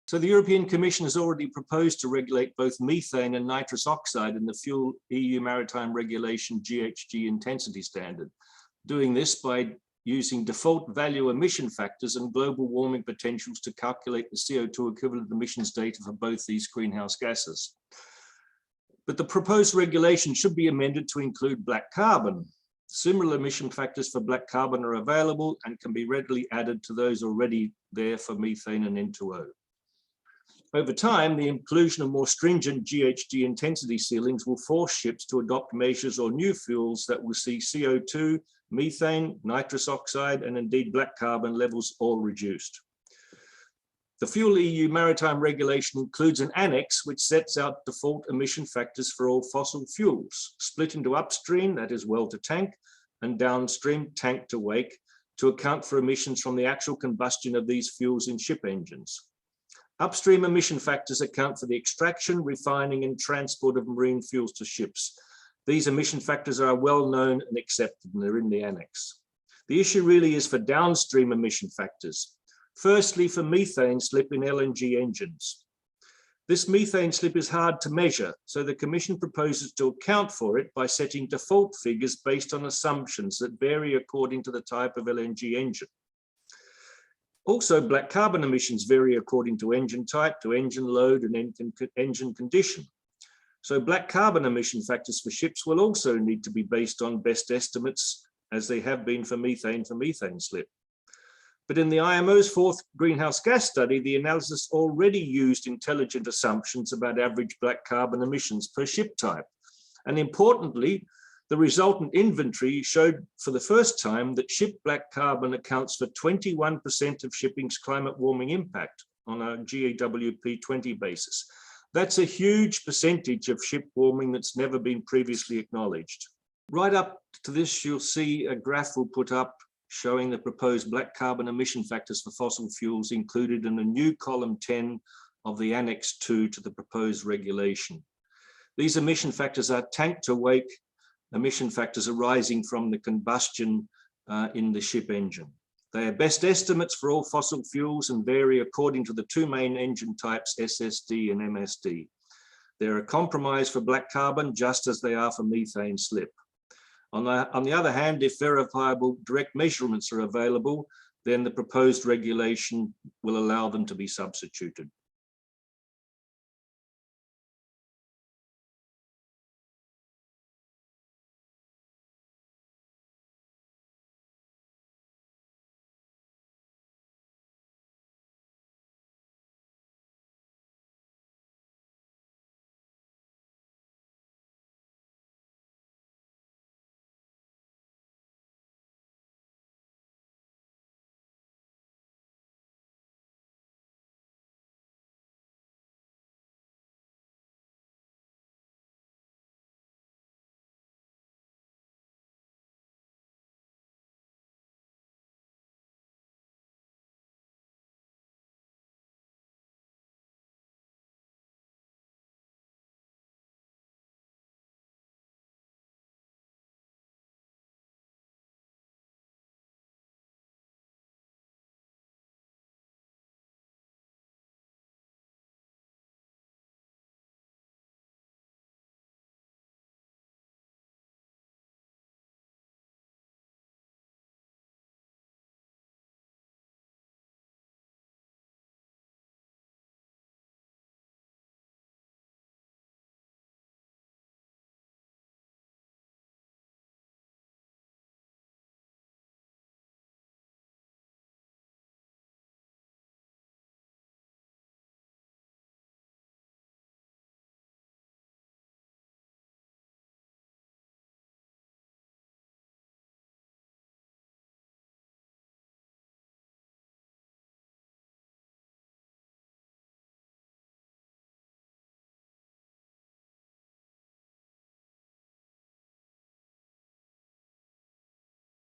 So the European Commission has already proposed to regulate both methane and nitrous oxide in the Fuel EU Maritime Regulation GHG intensity standard, doing this by using default value emission factors and global warming potentials to calculate the CO2 equivalent emissions data for both these greenhouse gases. But the proposed regulation should be amended to include black carbon. Similar emission factors for black carbon are available and can be readily added to those already there for methane and N2O. Over time, the inclusion of more stringent GHG intensity ceilings will force ships to adopt measures or new fuels that will see CO2, methane, nitrous oxide, and indeed black carbon levels all reduced. The Fuel EU Maritime Regulation includes an annex which sets out default emission factors for all fossil fuels, split into upstream, that is well to tank, and downstream, tank to wake, to account for emissions from the actual combustion of these fuels in ship engines. Upstream emission factors account for the extraction, refining, and transport of marine fuels to ships. These emission factors are well known and accepted, and they're in the annex. The issue really is for downstream emission factors. Firstly, for methane slip in LNG engines. This methane slip is hard to measure, so the Commission proposes to account for it by setting default figures based on assumptions that vary according to the type of LNG engine. Also, black carbon emissions vary according to engine type, to engine load, and engine condition. So black carbon emission factors for ships will also need to be based on best estimates, as they have been for methane slip. But in the IMO's fourth greenhouse gas study, the analysis already used intelligent assumptions about average black carbon emissions per ship type. And importantly, the resultant inventory showed for the first time that ship black carbon accounts for 21% of shipping's climate warming impact on a GWP 20 basis. That's a huge percentage of ship warming that's never been previously acknowledged. Right up to this, you'll see a graph we'll put up showing the proposed black carbon emission factors for fossil fuels included in the new column 10 of the Annex 2 to the proposed regulation. These emission factors are tank to wake emission factors arising from the combustion in the ship engine. They are best estimates for all fossil fuels and vary according to the two main engine types, SSD and MSD. They're a compromise for black carbon, just as they are for methane slip. On the other hand, if verifiable direct measurements are available, then the proposed regulation will allow them to be substituted.